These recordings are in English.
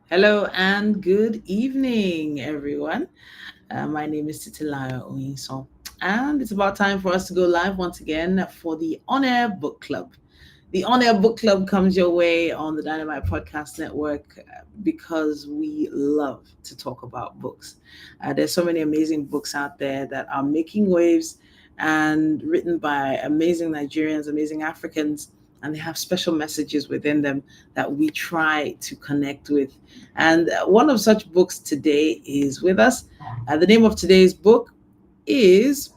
Hello and good evening, everyone. My name is Titilayo Oyinsan, and it's about time for us to go live once again for the On Air Book Club. The On Air Book Club comes your way on the Dynamite Podcast Network because we love to talk about books. There's so many amazing books out there that are making waves and written by amazing Nigerians, amazing Africans, and they have special messages within them that we try to connect with. And one of such books today is with us. The name of today's book is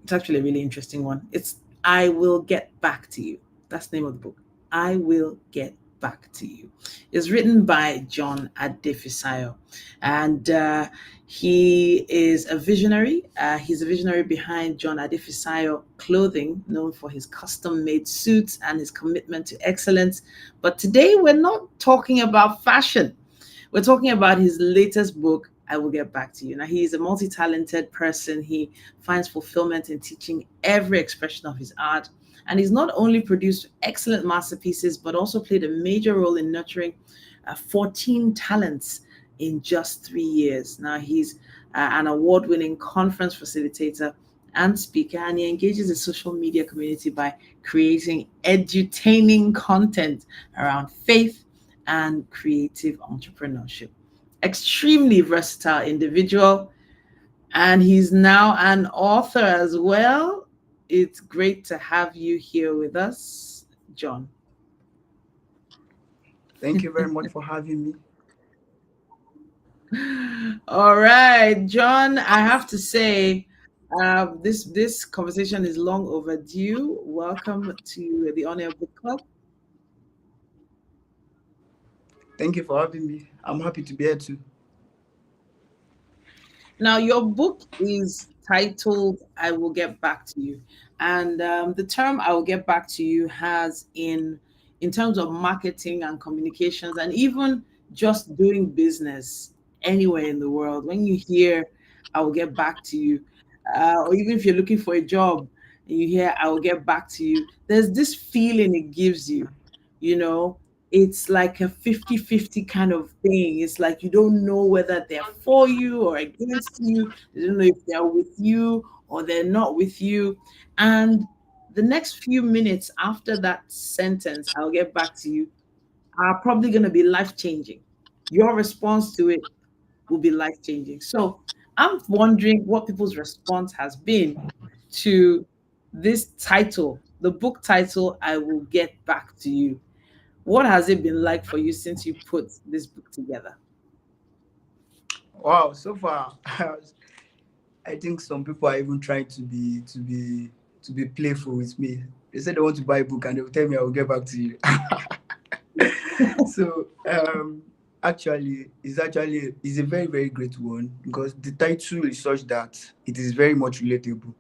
it's actually a really interesting one. It's I Will Get Back to You. That's the name of the book. I Will Get Back to You. It's written by John Adefisayo. And he is a visionary. He's a visionary behind John Adefisayo Clothing, known for his custom made suits and his commitment to excellence. But today we're not talking about fashion. We're talking about his latest book, I Will Get Back to You. Now, he is a multi talented person. He finds fulfillment in teaching every expression of his art. And he's not only produced excellent masterpieces, but also played a major role in nurturing 14 talents in just 3 years. Now, he's an award winning conference facilitator and speaker, and he engages the social media community by creating edutaining content around faith and creative entrepreneurship. Extremely versatile individual, and he's now an author as well. It's great to have you here with us, John. Thank you very much for having me. All right, John. I have to say, this conversation is long overdue. Welcome to the On Air Book Club. Thank you for having me. I'm happy to be here too. Now, your book is titled I Will Get Back to You. And the term I will get back to you has in terms of marketing and communications and even just doing business anywhere in the world, when you hear I will get back to you, or even if you're looking for a job and you hear I will get back to you, there's this feeling it gives you, you know, it's like a 50-50 kind of thing. It's like you don't know whether they're for you or against you. You don't know if they're with you or they're not with you. And the next few minutes after that sentence, I'll get back to you, are probably going to be life changing. Your response to it will be life changing. So I'm wondering what people's response has been to this title, the book title, I Will Get Back to You. What has it been like for you since you put this book together? Wow, so far I think some people are even trying to be playful with me. They said they want to buy a book and they'll tell me I will get back to you. So actually it's a very very great one because the title is such that it is very much relatable.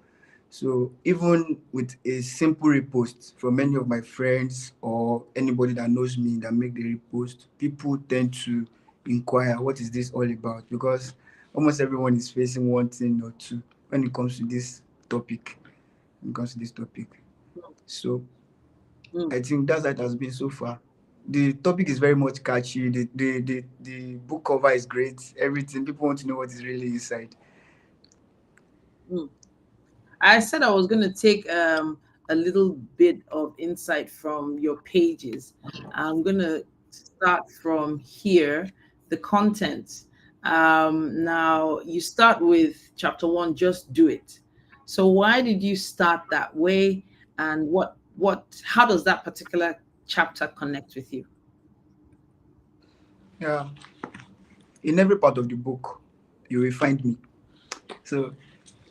So even with a simple repost from many of my friends or anybody that knows me that make the repost, people tend to inquire what is this all about because almost everyone is facing one thing or two when it comes to this topic. When it comes to this topic. So Mm. I think that's how it has been so far. The topic is very much catchy. The book cover is great. Everything people want to know what is really inside. Mm. I said I was going to take a little bit of insight from your pages. I'm going to start from here, the content. Now, you start with chapter one, just do it. So, why did you start that way? And how does that particular chapter connect with you? Yeah. In every part of the book, you will find me. So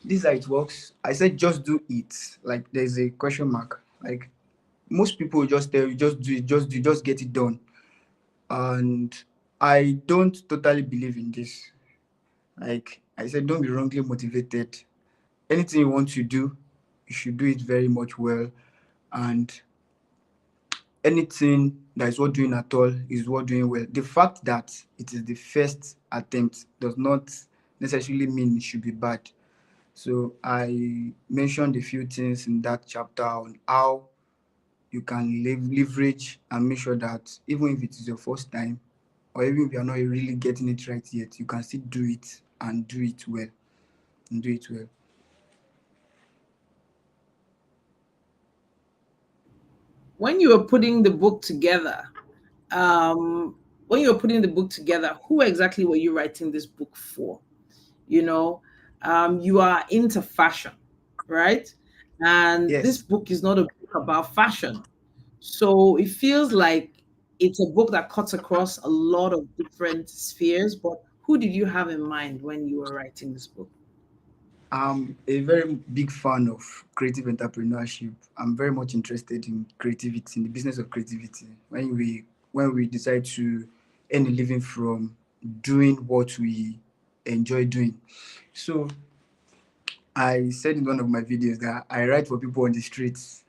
this is how it works. I said just do it. Like there's a question mark. Like most people will just tell you just do it, just do, just get it done. And I don't totally believe in this. Like I said, don't be wrongly motivated. Anything you want to do, you should do it very much well. And anything that is worth doing at all is worth doing well. The fact that it is the first attempt does not necessarily mean it should be bad. So I mentioned a few things in that chapter on how you can leverage and make sure that even if it is your first time, or even if you're not really getting it right yet, you can still do it and do it well. And do it well. When you were putting the book together, um, when you were putting the book together, who exactly were you writing this book for? You know, you are into fashion, right? And this Yes. book is not a book about fashion. So it feels like it's a book that cuts across a lot of different spheres. But who did you have in mind when you were writing this book? I'm a very big fan of creative entrepreneurship. I'm very much interested in creativity, in the business of creativity. When we decide to earn a living from doing what we enjoy doing. So I said in one of my videos that I write for people on the streets.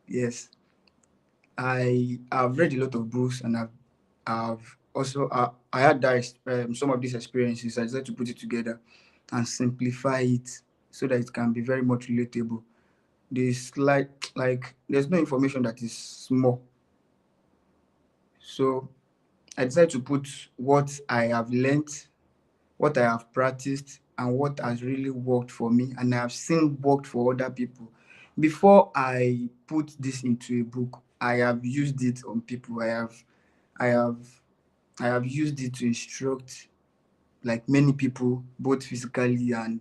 Yes, I've read a lot of books, and I've also I had that some of these experiences. I decided to put it together and simplify it so that it can be very much relatable. There's like there's no information that is small. So I decided to put what I have learned, what I have practiced, and what has really worked for me, and I have seen worked for other people. Before I put this into a book, I have used it on people. I have I have used it to instruct like many people, both physically and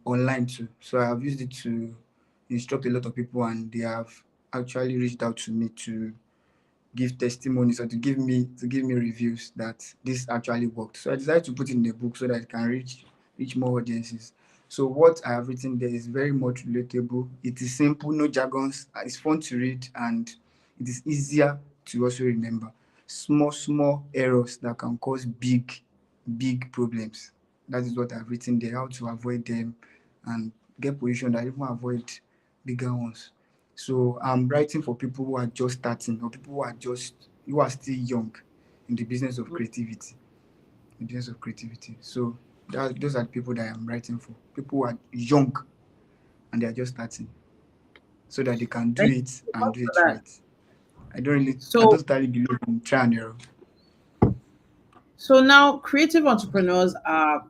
online too. So I have used it to instruct a lot of people, and they have actually reached out to me to give testimonies or to give me reviews that this actually worked. So I decided to put it in the book so that it can reach more audiences. So what I have written there is very much relatable. It is simple, no jargons. It's fun to read, and it is easier to also remember. Small errors that can cause big problems. That is what I've written there. How to avoid them and get positioned that even avoid bigger ones. So I'm writing for people who are just starting, or people who are still young in the business of creativity. The business of creativity. So those are the people that I'm writing for. People who are young and they are just starting, so that they can do Thank you it so and much do for it that. right. I don't So, totally believe in trial and error. so now creative entrepreneurs are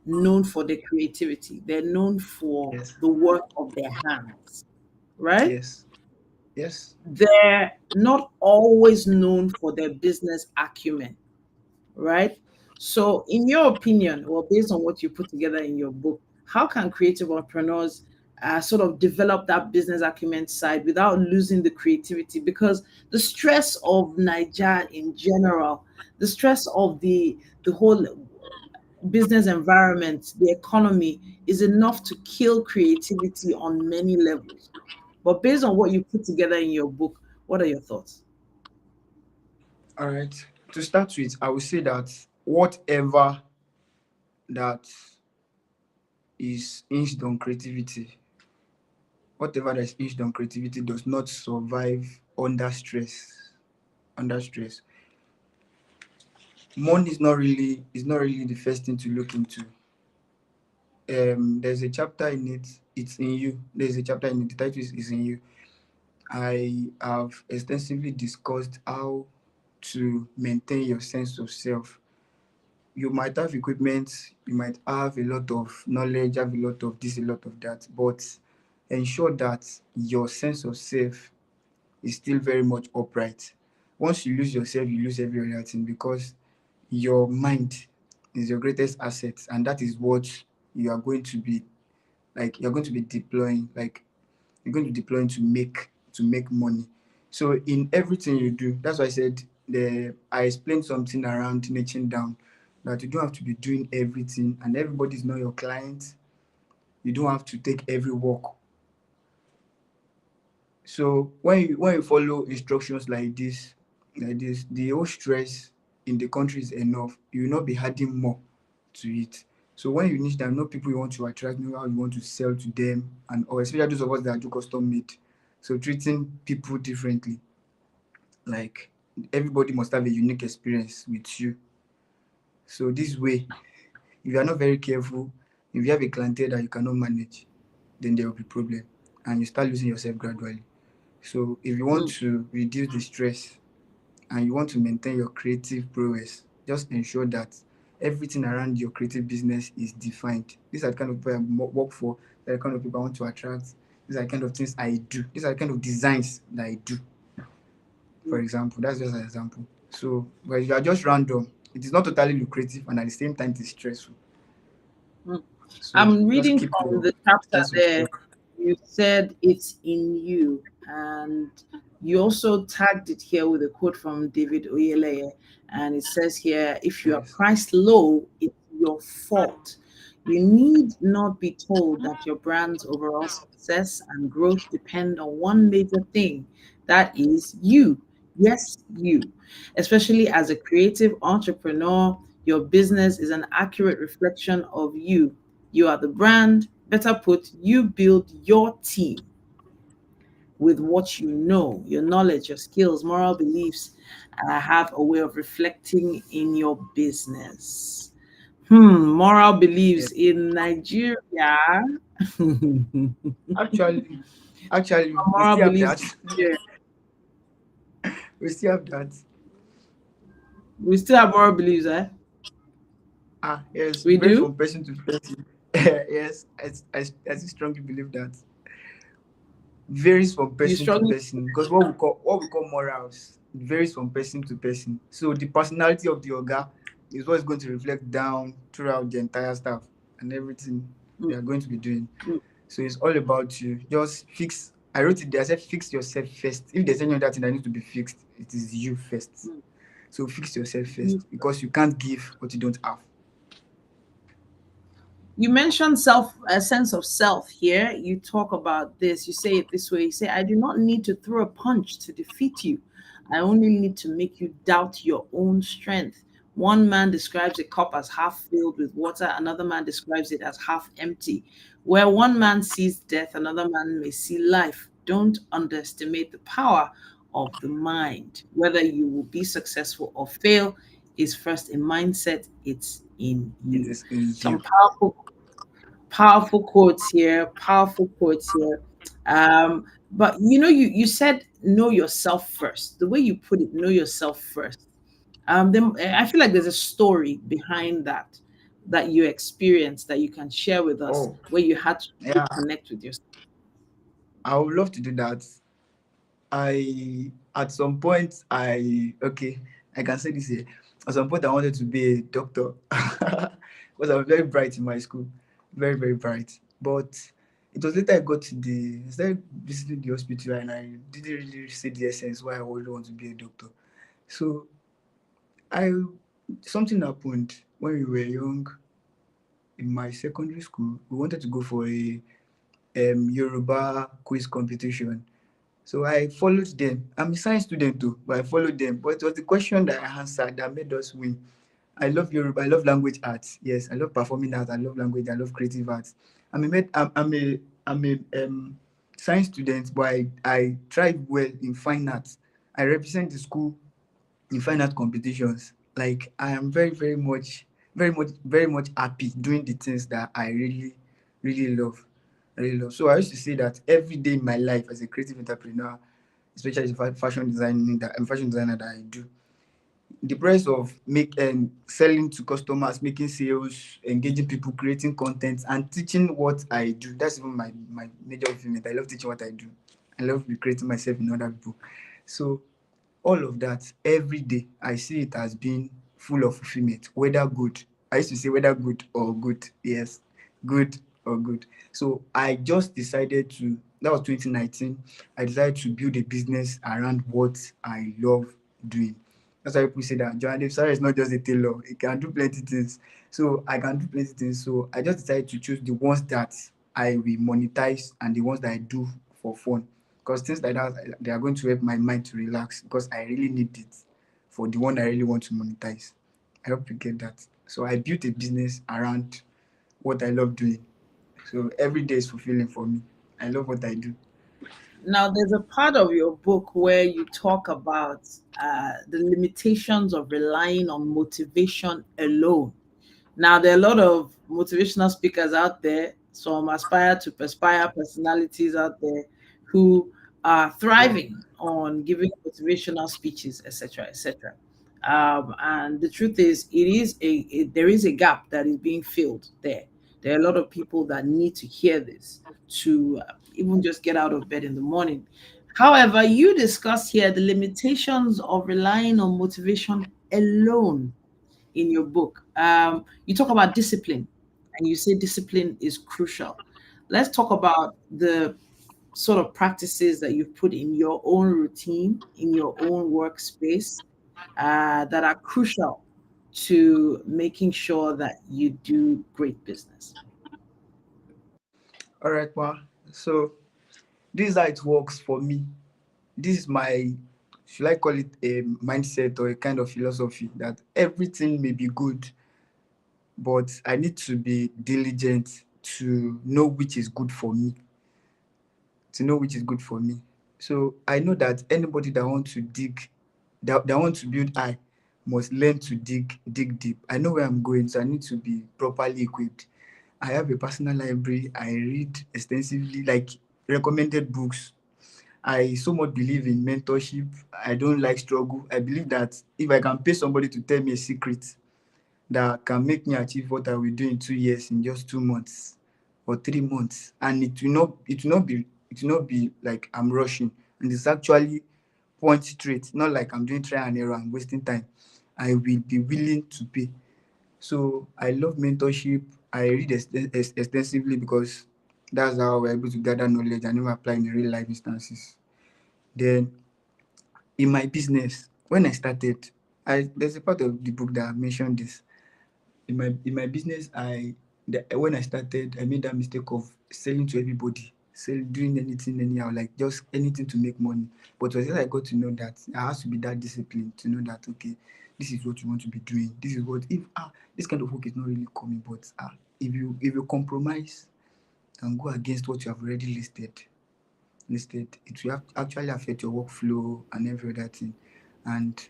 known for their creativity. They're known for Yes. the work of their hands, right? Yes. Yes. They're not always known for their business acumen, right? So, in your opinion, or based on what you put together in your book, how can creative entrepreneurs sort of develop that business acumen side without losing the creativity? Because the stress of Nigeria in general, the stress of the whole business environment, the economy is enough to kill creativity on many levels. But based on what you put together in your book, what are your thoughts? All right. To start with, I would say that whatever that is hinged on creativity, whatever that is hinged on creativity does not survive under stress. Under stress, money is not really the first thing to look into. There's a chapter in it. It's in you. There's a chapter in it. The title is in you. I have extensively discussed how to maintain your sense of self. You might have equipment, you might have a lot of knowledge, have a lot of this, a lot of that, but ensure that your sense of self is still very much upright. Once you lose yourself, you lose every other thing, because your mind is your greatest asset, and that is what you are going to be you're going to be deploying, you're going to be deploying to make money. So in everything you do, that's why I said I explained something around niching down, that you don't have to be doing everything, and everybody's not your client. You don't have to take every work. So when you follow instructions like this, the whole stress in the country is enough. You will not be adding more to it. So when you niche down, know people you want to attract, know how you want to sell to them, and or especially those of us that do custom made. So treating people differently, like everybody must have a unique experience with you. So this way, if you are not very careful, if you have a clientele that you cannot manage, then there will be problem, and you start losing yourself gradually. So if you want Mm. to reduce the stress and you want to maintain your creative prowess, just ensure that everything around your creative business is defined. These are the kind of people I work for. These are the kind of people I want to attract. These are the kind of things I do. These are the kind of designs that I do. For example, that's just an example. So, but if you are just random, it is not totally lucrative, and at the same time, it is stressful. Mm. So I'm just reading keep from your the chapter sense of there. self. You said it's in you, and you also tagged it here with a quote from David Oyeleye, and it says here, "If you are Yes. priced low, it's your fault. You need not be told that your brand's overall success and growth depend on one major thing, that is you. Yes, you. Especially as a creative entrepreneur, your business is an accurate reflection of you. You are the brand. Better put, you build your team with what you know, your knowledge, your skills, moral beliefs, have a way of reflecting in your business." Moral Yes. beliefs in Nigeria. Actually, actually, we Moral still have beliefs that. in Nigeria. We still have that. We still have moral beliefs, eh? Ah, yes, We very do. from person to person. Yes, I strongly believe that varies from You person to strongly. person, because what we call morals varies from person to person. So the personality of the oga is what is going to reflect down throughout the entire staff and everything they Mm, are going to be doing. mm, So it's all about you. Just fix. I wrote it there. I said fix yourself first. If there's any other thing that needs to be fixed, it is you first. mm. So fix yourself You first, because you can't give what you don't have. You mentioned self, a sense of self here. You talk about this. You say it this way. You say, "I do not need to throw a punch to defeat you. I only need to make you doubt your own strength." One man describes a cup as half filled with water, another man describes it as half empty. Where one man sees death, another man may see life. Don't underestimate the power of the mind. Whether you will be successful or fail is first a mindset, it's in It you. is in Some you. powerful quotes here, powerful quotes here. But you said know yourself first. The way you put it, know yourself first. Then I feel like there's a story behind that that you experienced that you can share with us, Oh, where you had to yeah. connect with yourself. I would love to do that. I at some point I okay, I can say this here. At some point I wanted to be a doctor because I was very bright in my school, very very bright. But it was later I started visiting the hospital, and I didn't really see the essence why I really want to be a doctor. So I something happened when we were young in my secondary school. We wanted to go for a Yoruba quiz competition. So I followed them. I'm a science student too, but I followed them. But it was the question that I answered that made us win. I love Yoruba. I love language arts. Yes, I love performing arts. I love language. I love creative arts. I'm a science student, but I thrive well in fine arts. I represent the school in fine art competitions. Like I am very much happy doing the things that I really, really love. Really love. So I used to say that every day in my life as a creative entrepreneur, especially as a fashion designer that I do, the process of selling to customers, making sales, engaging people, creating content, and teaching what I do. That's even my major fulfillment. I love teaching what I do. I love recreating myself in other people. So all of that every day, I see it as being full of fulfillment, whether good. I used to say whether good or good. Yes, good or good. So I just decided to, that was 2019. I decided to build a business around what I love doing. That's why people say that John ADÉFISÁYO is not just a tailor, he can do plenty things. So I can do plenty things. So I just decided to choose the ones that I will monetize and the ones that I do for fun, because things like that, they are going to help my mind to relax, because I really need it for the one I really want to monetize. I hope you get that. So I built a business around what I love doing. So every day is fulfilling for me. I love what I do. Now, there's a part of your book where you talk about the limitations of relying on motivation alone. Now, there are a lot of motivational speakers out there, some aspire to perspire personalities out there who are Wow. thriving on giving motivational speeches, etc., etc. And the truth is, there is a gap that is being filled there. There are a lot of people that need to hear this to even just get out of bed in the morning. However, you discuss here the limitations of relying on motivation alone in your book. You talk about discipline, and you say discipline is crucial. Let's talk about the sort of practices that you've put in your own routine, in your own workspace, that are crucial to making sure that you do great business. All right, ma. So this is how it works for me. This is my, should I call it a mindset or a kind of philosophy that everything may be good, but I need to be diligent to know which is good for me. To know which is good for me. So I know that anybody that wants to dig, that wants to build high, must learn to dig deep. I know where I'm going, so I need to be properly equipped. I have a personal library. I read extensively, like recommended books. I so much believe in mentorship. I don't like struggle. I believe that if I can pay somebody to tell me a secret that can make me achieve what I will do in 2 years in just 2 months or 3 months, and it will not be like I'm rushing, and it's actually point straight, not like I'm doing try and error and wasting time. I will be willing to pay. So I love mentorship. I read extensively because that's how we're able to gather knowledge and even apply in real life instances. Then in my business, when I started, there's a part of the book that mentioned this. In my business, when I started, I made that mistake of selling to everybody, doing anything anyhow, like just anything to make money. But as I got to know that I have to be that disciplined to know that, okay, this is what you want to be doing. This is what, if this kind of work is not really coming, but if you compromise and go against what you have already listed, it will actually affect your workflow and every other thing. And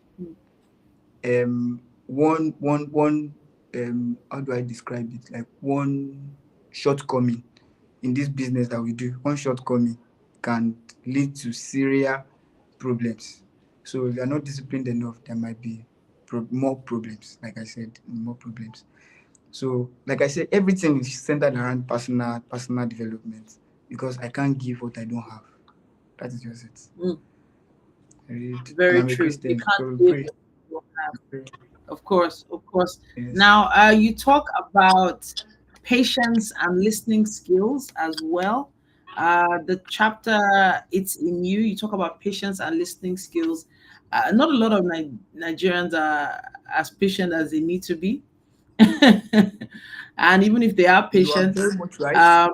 one how do I describe it? Like one shortcoming in this business that we do, one shortcoming can lead to serious problems. So if you are not disciplined enough, there might be more problems. Like I said, more problems. So, like I said, everything is centered around personal development because I can't give what I don't have. That is just it. Mm, I read, and very I'm a true. You Christian, can't so we give pray. what you don't have. Pray. Of course, of course. Yes. Now, you talk about patience and listening skills as well. The chapter "It's in You." You talk about patience and listening skills. Not a lot of Nigerians are as patient as they need to be, and even if they are You are patient, very much right. um,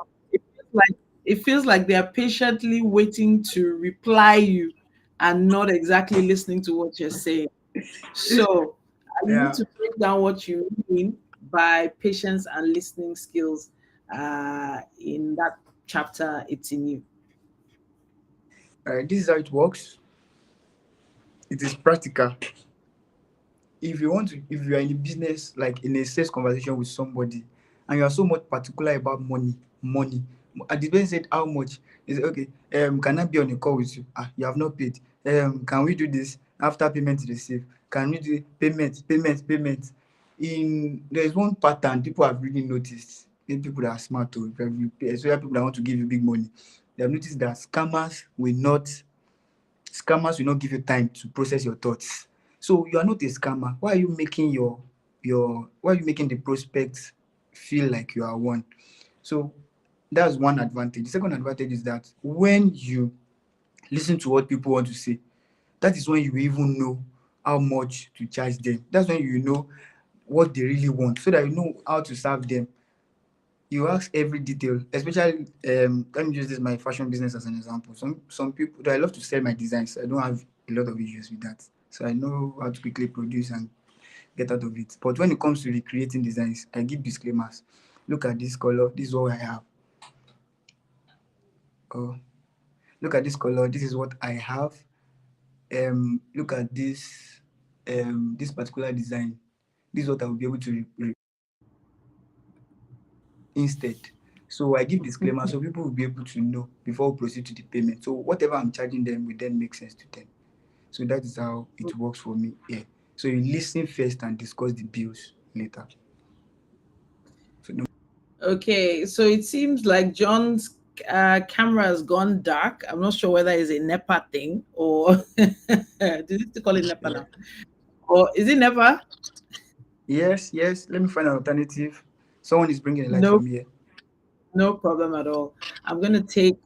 it feels like they are patiently waiting to reply you and not exactly listening to what you're saying. So you need Yeah. to break down what you mean by patience and listening skills in that chapter. It's in you. This is how it works. It is practical. If you are in a business, like in a sales conversation with somebody, and you are so much particular about money. At the end said how much is okay. Can I be on a call with you? You have not paid. Can we do this after payment is received? Can we do payment? There is one pattern people have really noticed. In people that are smart, to especially people that want to give you big money, they have noticed that scammers will not give you time to process your thoughts. So you are not a scammer. Why are you making the prospect feel like you are one? So that's one advantage. The second advantage is that when you listen to what people want to say, that is when you even know how much to charge them. That's when you know what they really want, so that you know how to serve them. You ask every detail, especially let me use this my fashion business as an example. Some people, though I love to sell my designs, I don't have a lot of issues with that. So I know how to quickly produce and get out of it. But when it comes to recreating designs, I give disclaimers. Look at this color, this is what I have. Oh, look at this color, this is what I have. Look at this particular design. This is what I will be able to instead. So I give disclaimer so people will be able to know before we proceed to the payment. So whatever I'm charging them will then make sense to them. So that is how it works for me. Yeah. So you listen first and discuss the bills later. So no, Okay, so it seems like John's camera has gone dark. I'm not sure whether it's a NEPA thing or did you still call it NEPA yeah. now? Or is it NEPA? Yes, yes. Let me find an alternative. Someone is bringing a light for No, me here. no problem at all. I'm going to take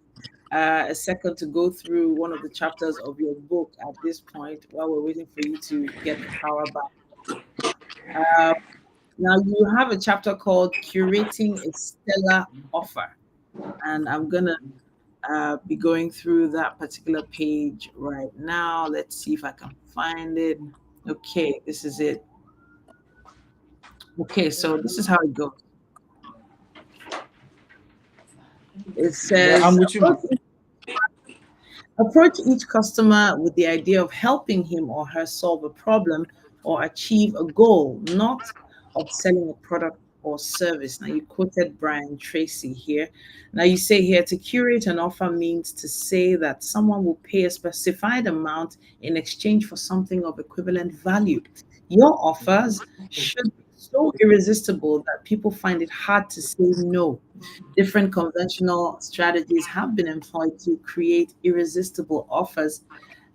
a second to go through one of the chapters of your book at this point while we're waiting for you to get the power back. Uh, Now, you have a chapter called Curating a Stellar Offer, and I'm going to be going through that particular page right now. Let's see if I can find it. Okay, this is it. Okay, so this is how it goes. It Yeah, says, I'm with you, man. approach each customer with the idea of helping him or her solve a problem or achieve a goal, not of selling a product or service. Now, you quoted Brian Tracy here. Now, you say here to curate an offer means to say that someone will pay a specified amount in exchange for something of equivalent value. Your offers should be so irresistible that people find it hard to say no. Different conventional strategies have been employed to create irresistible offers.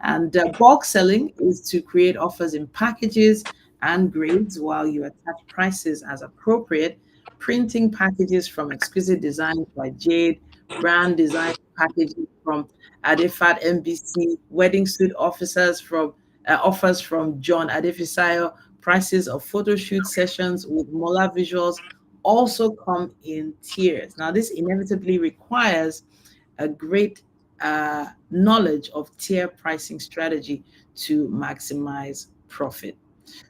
And bulk selling is to create offers in packages and grades while you attach prices as appropriate. Printing packages from exquisite designs by Jade, brand design packages from Adefat MBC, wedding suit officers from offers from John Adefisayo, prices of photo shoot sessions with Mola visuals also come in tiers. Now, this inevitably requires a great knowledge of tier pricing strategy to maximize profit.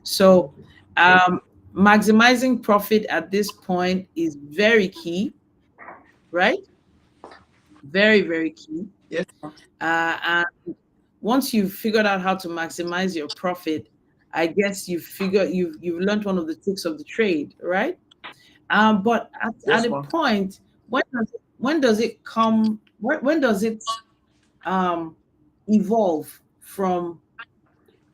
So, um, maximizing profit at this point is very key, right? Very, very key. Yes, ma'am. And once you've figured out how to maximize your profit, I guess you've learned one of the tricks of the trade, right? But at Yes, a ma'am. point, when does it come? When does it um, evolve from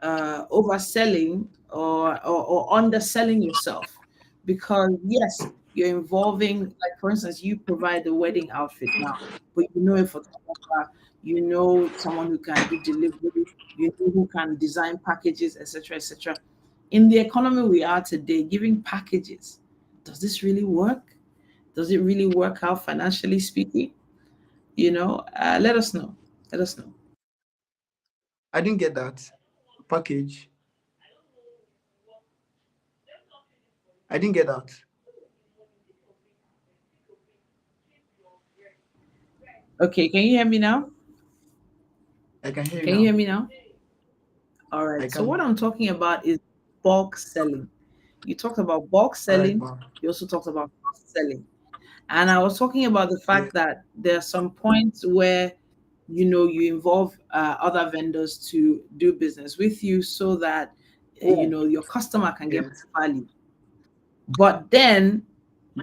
overselling or underselling yourself? Because yes, you're involving, like for instance, you provide the wedding outfit now, but you know a photographer, you know someone who can do delivery, you know who can design packages, etc., etc. In the economy we are today, giving packages, does this really work? Does it really work out financially speaking? Let us know. Let us know. I didn't get that package. I didn't get that. Okay, can you hear me now? I can hear you Can you now. hear me now? All I right. So what can. I'm talking about is bulk selling. You talked about bulk All right, selling. ma'am. You also talked about cost selling. And I was talking about the Yeah. fact that there are some points where you involve other vendors to do business with you so that Oh, your customer can get yes. value. But then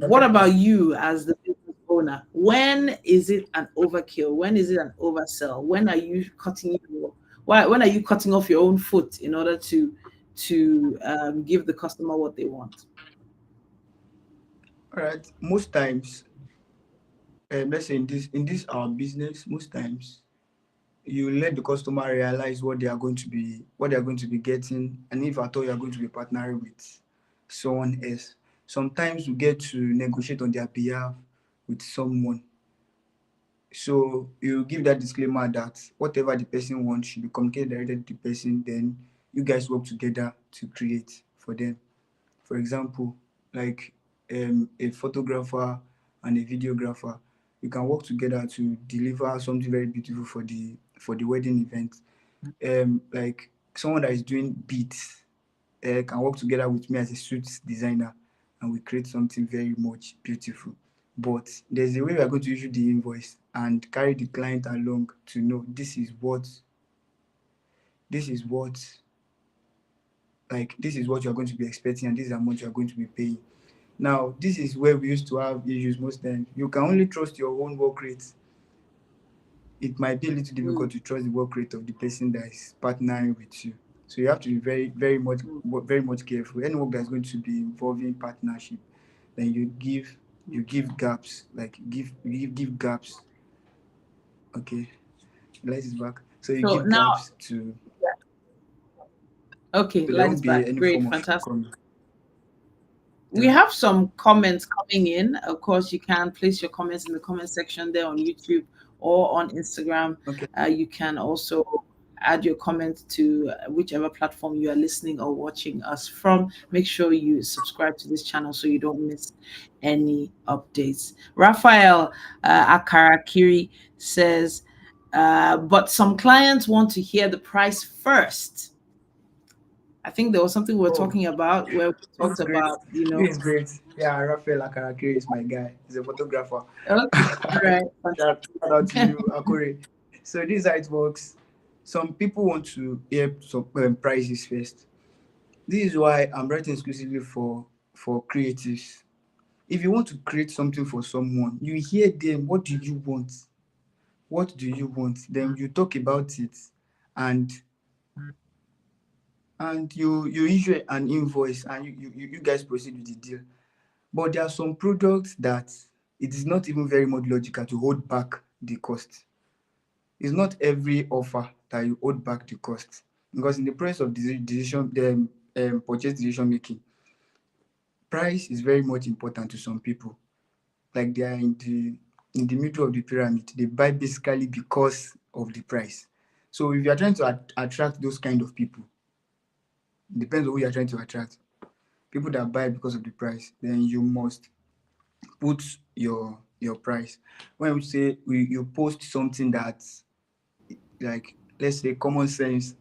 I what get about that. you as the business owner? When is it an overkill? When is it an oversell? When are you when are you cutting off your own foot in order to give the customer what they want? All right. Most times, let's say in this our business, most times you let the customer realize what they are going to be getting, and if at all you are going to be partnering with someone else. Sometimes you get to negotiate on their behalf with someone. So you give that disclaimer that whatever the person wants should be communicated directly to the person. Then you guys work together to create for them. For example, like a photographer and a videographer, you can work together to deliver something very beautiful for the wedding event. Like someone that is doing beats can work together with me as a suit designer, and we create something very much beautiful. But there's a way we are going to issue the invoice and carry the client along to know this is what you are going to be expecting, and this is how much you are going to be paying. Now, this is where we used to have issues most times. You can only trust your own work rate. It might be a little Mm, difficult to trust the work rate of the person that is partnering with you. So you have to be mm. very much careful. Any work that's going to be involving partnership, then you give gaps, like give gaps. Okay, light is back. So you So give now, gaps to okay, so there light is won't be back. any Great, form of fantastic. shortcoming. We Yeah. have some comments coming in. Of course, you can place your comments in the comment section there on YouTube or on Instagram. Okay. You can also add your comment to whichever platform you are listening or watching us from. Make sure you subscribe to this channel so you don't miss any updates. Raphael Akarakiri says, but some clients want to hear the price first. I think there was something we were Oh, talking about where we this is talked great. about, This is great. Yeah, Rafael Akarakiri is my guy. He's a photographer. okay, all right, Shout out to fantastic. you, Akure. So this is how it works. Some people want to hear some prices first. This is why I'm writing exclusively for creatives. If you want to create something for someone, you hear them. What do you want? What do you want? Then you talk about it, and you issue an invoice, and you guys proceed with the deal. But there are some products that it is not even very much logical to hold back the cost. It's not every offer that you hold back the cost, because in the process of decision purchase decision making, price is very much important to some people. Like they are in the middle of the pyramid. They buy basically because of the price. So if you are trying to attract those kind of people, depends on who you are trying to attract. People that buy because of the price, then you must put your price. When we say you post something that, like, let's say common sense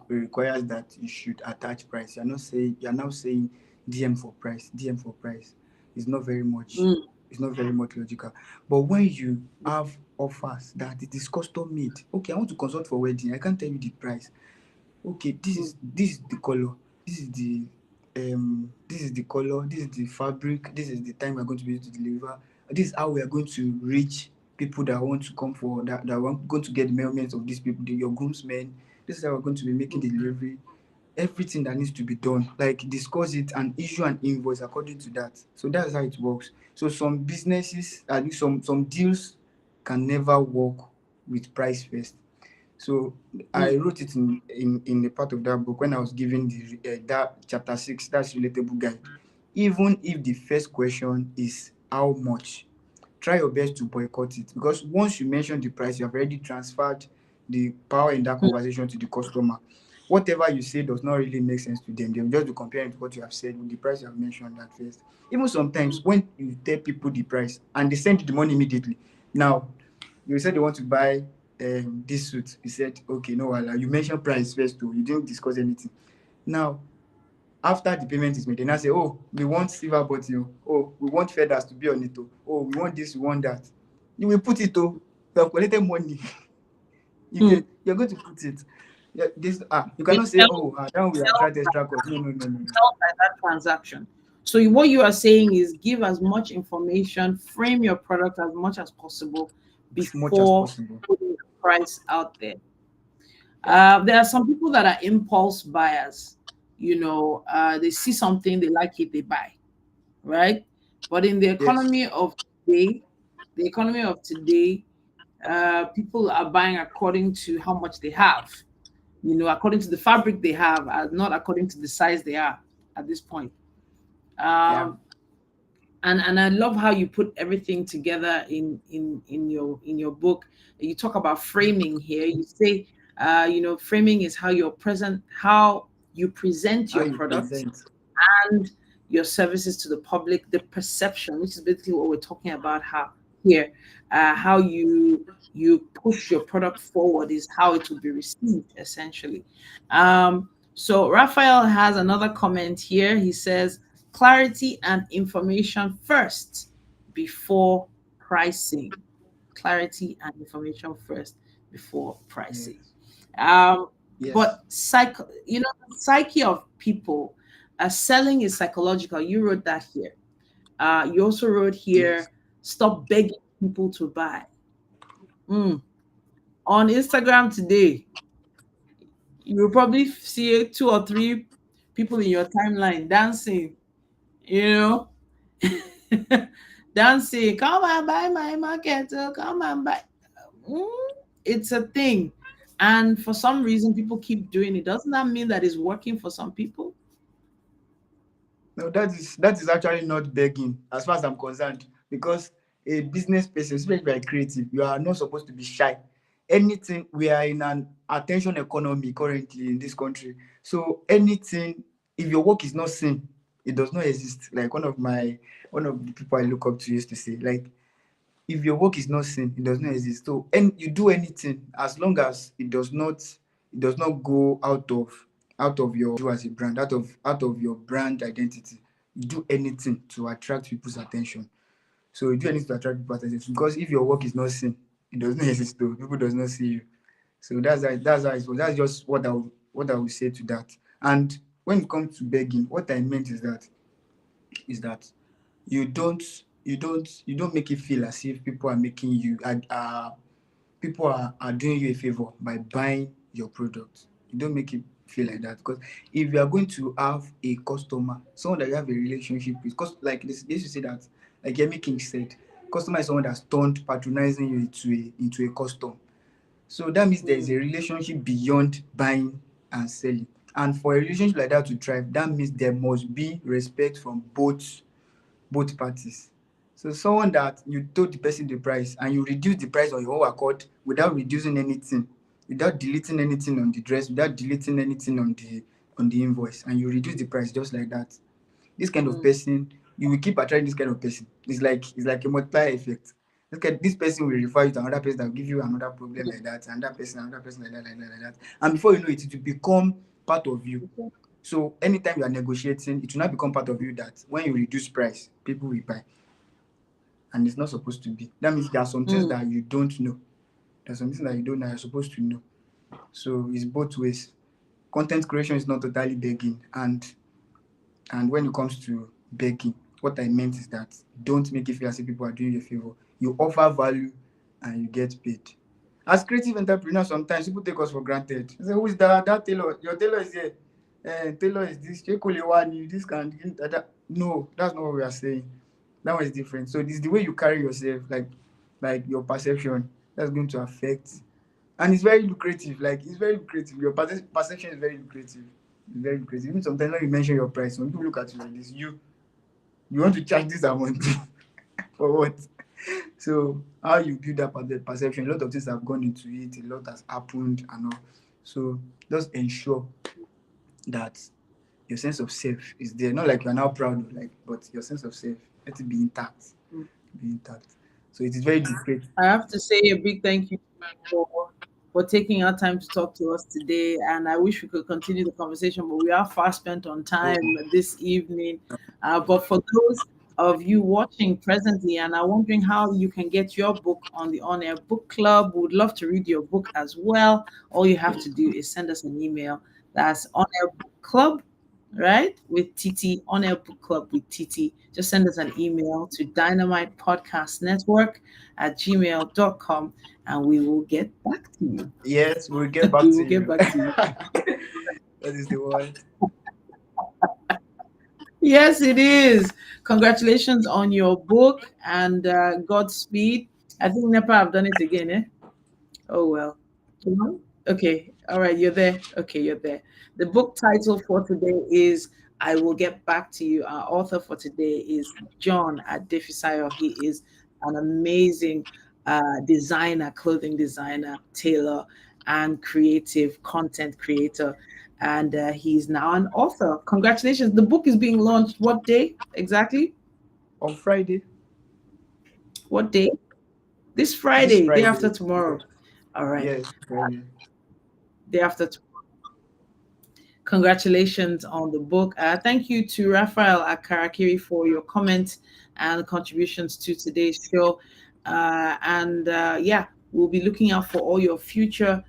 requires that you should attach price. You're now saying DM for price, DM for price. It's not very much. Mm, It's not very much logical. But when you have offers that it is custom made, okay, I want to consult for wedding. I can't tell you the price. Okay, mm, this is the color, this is the color, this is the fabric, this is the time we're going to be able to deliver, this is how we are going to reach people that want to come for that want going to get the measurements of these people, your groomsmen. This is how we're going to be making the delivery. Everything that needs to be done, like discuss it and issue an invoice according to that. So that's how it works. So some businesses, at least some deals, can never work with price first. So I mm, wrote it in the part of that book when I was giving the that chapter 6, that's relatable guide. Even if the first question is how much, try your best to boycott it, because once you mention the price, you have already transferred the power in that mm, conversation to the customer. Whatever you say does not really make sense to them. They will just be comparing to what you have said with the price you have mentioned at first. Even sometimes mm, when you tell people the price and they send you the money immediately, now you said they want to buy this suit. You said, okay, no, you mentioned price first, too. You didn't discuss anything. Now, after the payment is made, they now say, oh, we want silver button. Oh, we want feathers to be on it. Oh, we want this, we want that. You will put it. Oh, you have collected money. You mm. get, you're going to put it. Yeah, this you You cannot say, sell, oh, that will attract extra cost. No, no, no, no, no. sell by that transaction. So what you are saying is give as much information, frame your product as much as possible As much as before possible. putting the price out there. Yeah. There are some people that are impulse buyers. They see something, they like it, they buy, right? But in the Yes. economy of today, the economy of today, people are buying according to how much they have, according to the fabric they have, not according to the size they are at this point. Yeah. Um, and I love how you put everything together in your book. You talk about framing here. You say, framing is how you present How your you product present. and your services to the public, the perception, which is basically what we're talking about here, how you push your product forward is how it will be received essentially. So Raphael has another comment here. He says clarity and information first before pricing. Clarity and information first before pricing. Yes. Um, Yes. but psyche of people. Selling is psychological. You wrote that here. You also wrote Yes. here, stop begging people to buy. Mm. On Instagram today, you'll probably see two or three people in your timeline dancing, you know, dancing, come and buy my market, come and buy. Mm, it's a thing. And for some reason, people keep doing it. Doesn't that mean that it's working for some people? No, that is actually not begging, as far as I'm concerned, because a business person, especially if you are creative, you are not supposed to be shy. Anything, we are in an attention economy currently in this country. So anything, if your work is not seen, it does not exist. Like one of the people I look up to used to say, like, if your work is not seen, it does not exist. So and you do anything as long as it does not go out of your you as a brand, out of your brand identity. You do anything to attract people's attention. So you do anything to attract people's attention, because if your work is not seen, it does not exist though. People does not see you. So that's how it was. That's just what I will say to that. And when it comes to begging, what I meant is that you don't make it feel as if people are doing you a favor by buying your product. You don't make it feel like that, because if you are going to have a customer, someone that you have a relationship with, because like this you say that, like Yemi King said, customer is someone that's turned patronizing you into a custom. So that means there is a relationship beyond buying and selling. And for a relationship like that to thrive, that means there must be respect from both parties. So someone that you told the person the price and you reduce the price on your own accord without reducing anything, without deleting anything on the dress, without deleting anything on the invoice, and you reduce the price just like that. This kind of Mm, person, you will keep attracting this kind of person. It's like a multiplier effect. This person will refer you to another person that will give you another problem like that, another person like that, like that. And before you know it, it will become part of you. okay. So anytime you are negotiating, it will not become part of you that when you reduce price, people will buy. And it's not supposed to be. That means there are some things Mm, that you don't know. There's some things that you don't know you're supposed to know. So it's both ways. Content creation is not totally begging. And when it comes to begging, what I meant is that don't make it feel as if people are doing you a favor. You offer value and you get paid. As creative entrepreneurs, sometimes people take us for granted. They say, who is that tailor? Your tailor is here. Tailor is this. Chekolewani, this can that. No, that's not what we are saying. That one is different. So this is the way you carry yourself, like your perception. That's going to affect, and it's very lucrative. Like it's very lucrative. Your perception is very lucrative. It's very lucrative. Even sometimes when you mention your price, when people look at you like this, you want to charge this amount for what? So how you build that perception, a lot of things have gone into it, a lot has happened and all. So just ensure that your sense of self is there. Not like you're now proud, like, but your sense of self, let it be intact. mm. Be intact. So it is very discreet. I have to say a big thank you for for taking our time to talk to us today. And I wish we could continue the conversation, but we are fast spent on Oh, time this evening. But for those of you watching presently and are wondering how you can get your book on the On Air Book Club, we would love to read your book as well. All you have to do is send us an email. That's On Air Book Club, right? With Titi, On Air Book Club with Titi. Just send us an email to Dynamite Podcast Network at gmail.com and we will get back to you. yes, we'll get We back to will get you. back to you. That is the word. Yes, it is. Congratulations on your book and Godspeed. I think Nepa have done it again, eh? Oh, well. Mhm. Okay. All right. You're there. Okay. You're there. The book title for today is I Will Get Back to You. Our author for today is John Adefisayo. He is an amazing designer, clothing designer, tailor, and creative content creator. And he's now an author. Congratulations. The book is being launched what day exactly? On Friday, What day? This this Friday, day Friday, after yeah, tomorrow. All right. yes, Friday. Day after Congratulations on the book. Thank you to Raphael Akarakiri for your comments and contributions to today's show. And yeah, we'll be looking out for all your future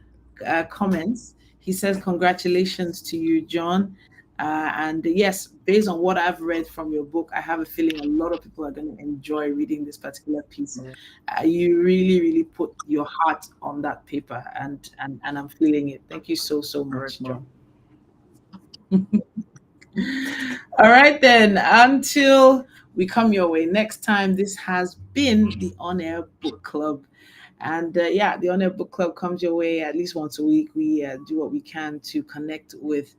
comments. He says, congratulations to you, John. And yes, based on what I've read from your book, I have a feeling a lot of people are going to enjoy reading this particular piece. Yeah. You really, really put your heart on that paper, and I'm feeling it. Thank you so, so All right, much, ma. John. All right, then. Until we come your way next time, this has been the On Air Book Club. And yeah, the On Air Book Club comes your way at least once a week. We do what we can to connect with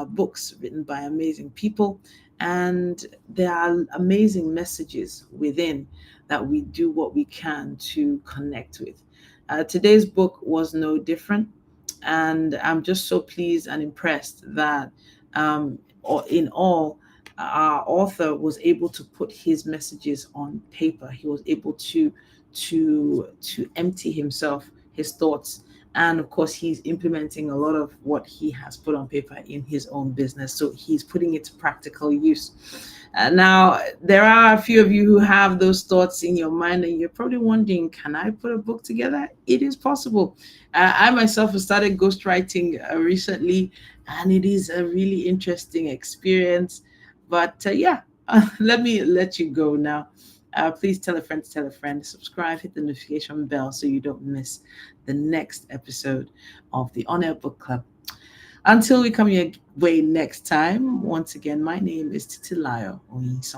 books written by amazing people. And there are amazing messages within that we do what we can to connect with. Today's book was no different. And I'm just so pleased and impressed that in all, our author was able to put his messages on paper. He was able to empty himself, his thoughts, and of course, he's implementing a lot of what he has put on paper in his own business. So he's putting it to practical use. Now, there are a few of you who have those thoughts in your mind, and you're probably wondering, can I put a book together? It is possible. I myself have started ghostwriting recently, and it is a really interesting experience. But yeah, let me let you go now. Please tell a friend, subscribe, hit the notification bell so you don't miss the next episode of the On Air Book Club. Until we come your way next time, once again, my name is Titilayo Oyinsan.